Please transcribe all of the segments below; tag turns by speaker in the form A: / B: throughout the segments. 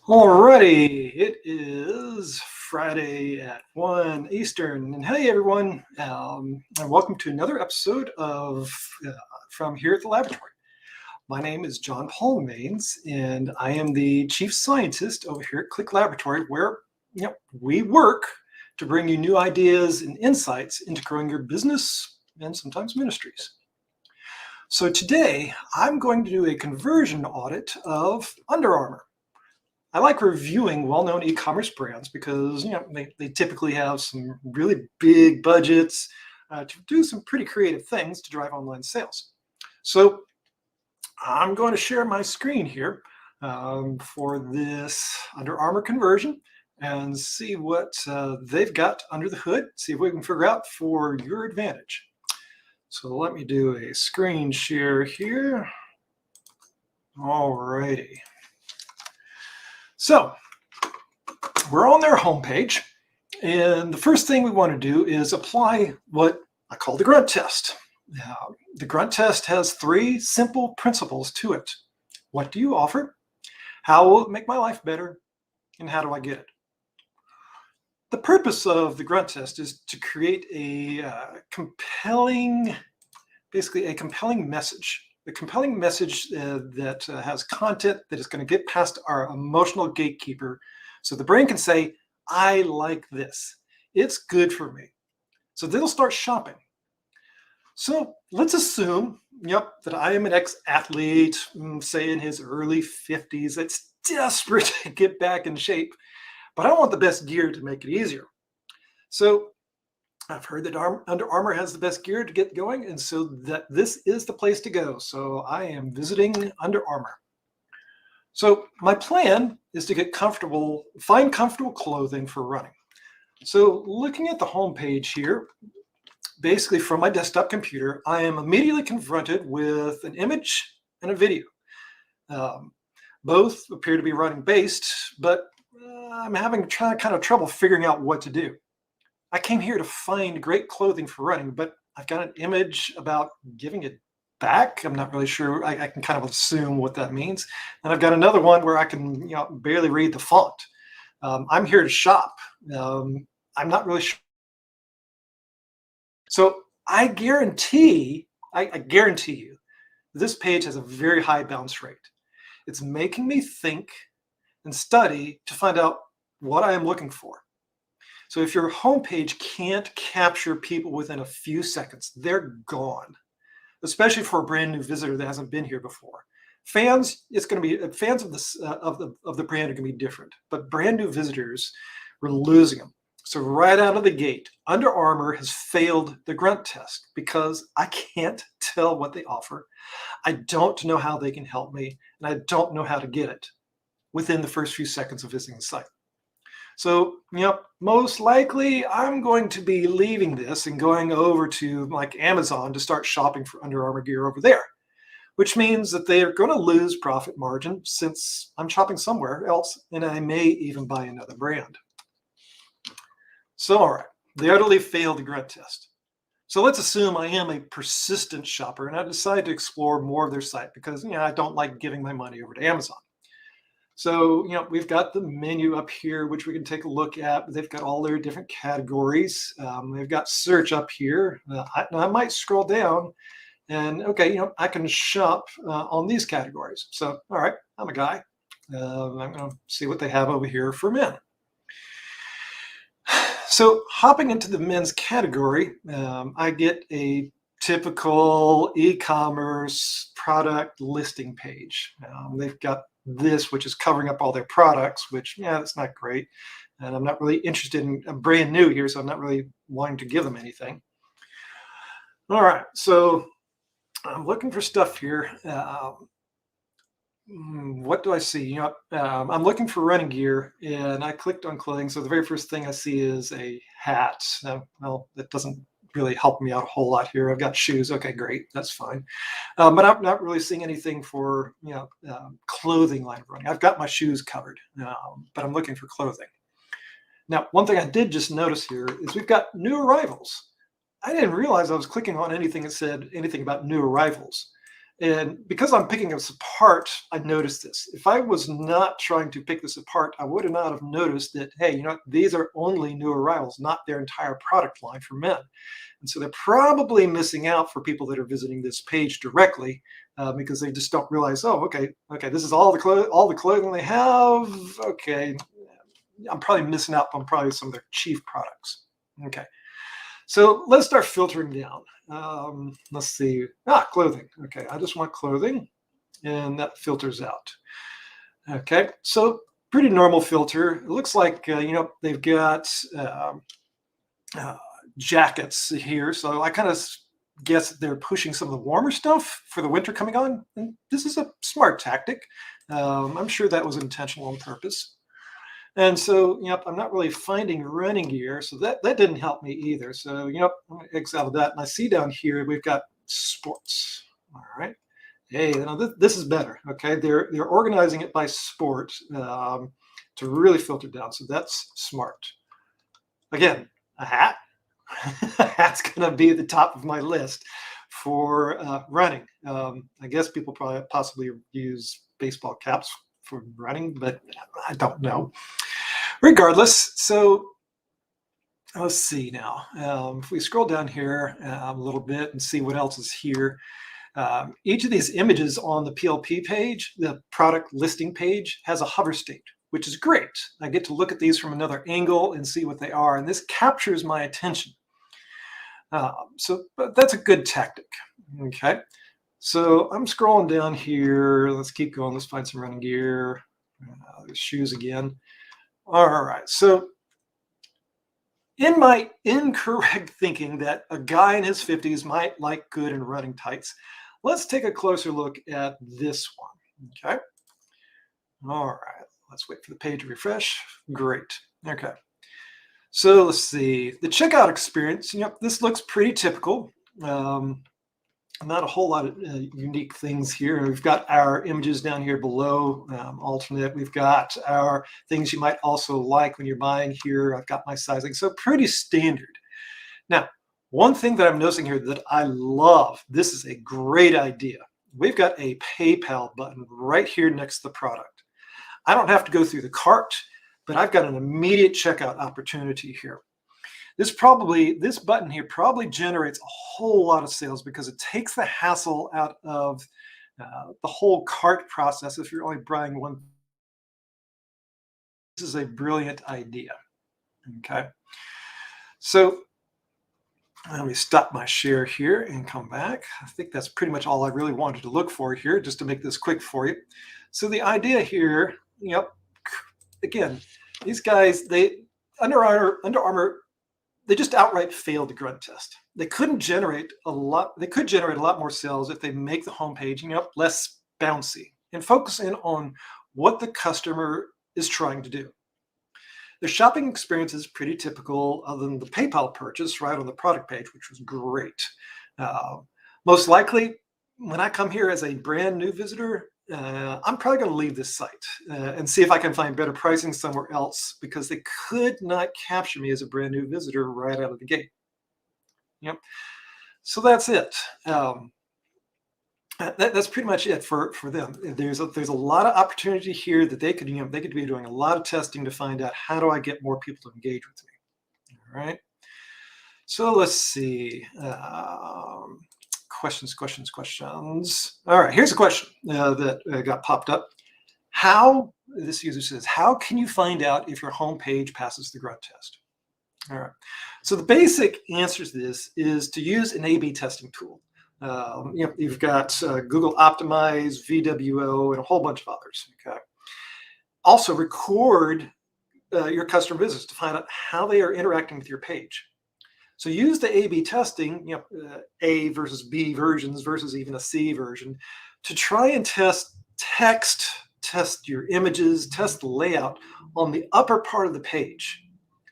A: Alrighty, it is Friday at 1 Eastern, and hey everyone, and welcome to another episode of From Here at the Laboratory. My name is John Paul Maines, and I am the Chief Scientist over here at Click Laboratory, where we work to bring you new ideas and insights into growing your business and sometimes ministries. So today, I'm going to do a conversion audit of Under Armour. I like reviewing well-known e-commerce brands because they typically have some really big budgets to do some pretty creative things to drive online sales. So I'm going to share my screen here for this Under Armour conversion and see what they've got under the hood, see if we can figure out for your advantage. So let me do a screen share here. Alrighty. So we're on their homepage, and the first thing we want to do is apply what I call the Grunt Test. The Grunt Test has 3 simple principles to it. What do you offer? How will it make my life better? And how do I get it? The purpose of the Grunt Test is to create a compelling message. A compelling message that has content that is going to get past our emotional gatekeeper so the brain can say, I like this. It's good for me. So they'll start shopping. So let's assume, that I am an ex-athlete, say in his early 50s, that's desperate to get back in shape, but I want the best gear to make it easier. So I've heard that Under Armour has the best gear to get going, and so that this is the place to go. So I am visiting Under Armour. So my plan is to find comfortable clothing for running. So looking at the home page here, basically from my desktop computer, I am immediately confronted with an image and a video. Both appear to be running based, but I'm having kind of trouble figuring out what to do. I came here to find great clothing for running, but I've got an image about giving it back. I'm not really sure. I can kind of assume what that means. And I've got another one where I can barely read the font. I'm here to shop. I'm not really sure. So I guarantee you, this page has a very high bounce rate. It's making me think and study to find out what I am looking for. So if your homepage can't capture people within a few seconds, they're gone, especially for a brand new visitor that hasn't been here before. Fans, it's going to be fans of this of the brand are going to be different, but brand new visitors, we're losing them. So right out of the gate, Under Armour has failed the Grunt Test because I can't tell what they offer. I don't know how they can help me, and I don't know how to get it within the first few seconds of visiting the site. So, most likely I'm going to be leaving this and going over to like Amazon to start shopping for Under Armour gear over there, which means that they are going to lose profit margin since I'm shopping somewhere else and I may even buy another brand. So, all right, they utterly failed the Grunt Test. So let's assume I am a persistent shopper and I decide to explore more of their site because, I don't like giving my money over to Amazon. So, we've got the menu up here, which we can take a look at. They've got all their different categories. They've got search up here. I might scroll down and, okay, I can shop on these categories. So, all right, I'm a guy. I'm going to see what they have over here for men. So hopping into the men's category, I get a typical e-commerce product listing page. They've got this, which is covering up all their products, which, that's not great. And I'm not really interested in, I'm brand new here, so I'm not really wanting to give them anything. All right, so I'm looking for stuff here. What do I see? I'm looking for running gear, and I clicked on clothing. So the very first thing I see is a hat. Well, that doesn't really help me out a whole lot here. I've got shoes. Okay, great. That's fine. But I'm not really seeing anything for, clothing line running. I've got my shoes covered, but I'm looking for clothing. Now, one thing I did just notice here is we've got new arrivals. I didn't realize I was clicking on anything that said anything about new arrivals. And because I'm picking this apart, I noticed this. If I was not trying to pick this apart, I would not have noticed that, hey, these are only new arrivals, not their entire product line for men. And so they're probably missing out for people that are visiting this page directly because they just don't realize, oh, okay, this is all the clothing they have. Okay, I'm probably missing out on probably some of their chief products. Okay. So let's start filtering down. Let's see. Clothing. Okay, I just want clothing, and that filters out. Okay, so pretty normal filter. It looks like they've got jackets here, so I kind of guess they're pushing some of the warmer stuff for the winter coming on. And this is a smart tactic. I'm sure that was intentional on purpose. And so, I'm not really finding running gear, so that didn't help me either. So, I'm going to exit out of that, and I see down here we've got sports. All right. Hey, this is better. Okay, they're organizing it by sport to really filter down. So that's smart. Again, a hat. A hat's going to be at the top of my list for running. I guess people probably possibly use baseball caps for running, but I don't know. Regardless, so let's see now. If we scroll down here a little bit and see what else is here, each of these images on the PLP page, the product listing page, has a hover state, which is great. I get to look at these from another angle and see what they are, and this captures my attention. But that's a good tactic. Okay, so I'm scrolling down here. Let's keep going. Let's find some running gear. Shoes again. All right, so in my incorrect thinking that a guy in his 50s might like good and running tights, let's take a closer look at this one, okay? All right, let's wait for the page to refresh. Great, okay. So let's see, the checkout experience, this looks pretty typical. Not a whole lot of unique things here. We've got our images down here below, alternate. We've got our things you might also like when you're buying here. I've got my sizing, so pretty standard. Now, one thing that I'm noticing here that I love, this is a great idea. We've got a PayPal button right here next to the product. I don't have to go through the cart, but I've got an immediate checkout opportunity here. This button here probably generates a whole lot of sales because it takes the hassle out of the whole cart process if you're only buying one. This is a brilliant idea. Okay. So let me stop my share here and come back. I think that's pretty much all I really wanted to look for here, just to make this quick for you. So the idea here, again, these guys, Under Armour, they just outright failed the Grunt test. They couldn't generate a lot. They could generate a lot more sales if they make the homepage, less bouncy and focus in on what the customer is trying to do. Their shopping experience is pretty typical, other than the PayPal purchase right on the product page, which was great. Most likely, when I come here as a brand new visitor, I'm probably going to leave this site and see if I can find better pricing somewhere else, because they could not capture me as a brand new visitor right out of the gate. So that's it. That's pretty much it for them. There's a lot of opportunity here that they could be doing a lot of testing to find out, how do I get more people to engage with me? All right. So let's see. Questions. All right, here's a question that got popped up. This user says, how can you find out if your homepage passes the Grunt test? All right, so the basic answer to this is to use an A/B testing tool. You've got Google Optimize, VWO, and a whole bunch of others. Okay. Also record your customer visits to find out how they are interacting with your page. So use the A/B testing, A versus B versions versus even a C version, to try and test text, test your images, test the layout on the upper part of the page,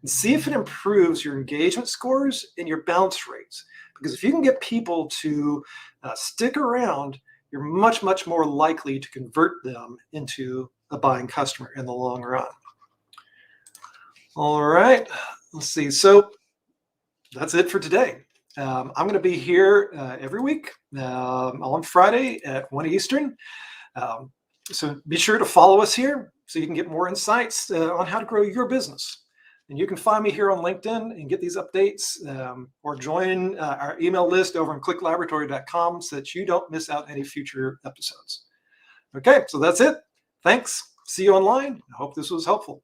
A: and see if it improves your engagement scores and your bounce rates. Because if you can get people to stick around, you're much, much more likely to convert them into a buying customer in the long run. All right, let's see. So that's it for today. I'm going to be here every week on Friday at 1 Eastern. So be sure to follow us here so you can get more insights on how to grow your business. And you can find me here on LinkedIn and get these updates, or join our email list over on clicklaboratory.com so that you don't miss out any future episodes. Okay, so that's it. Thanks. See you online. I hope this was helpful.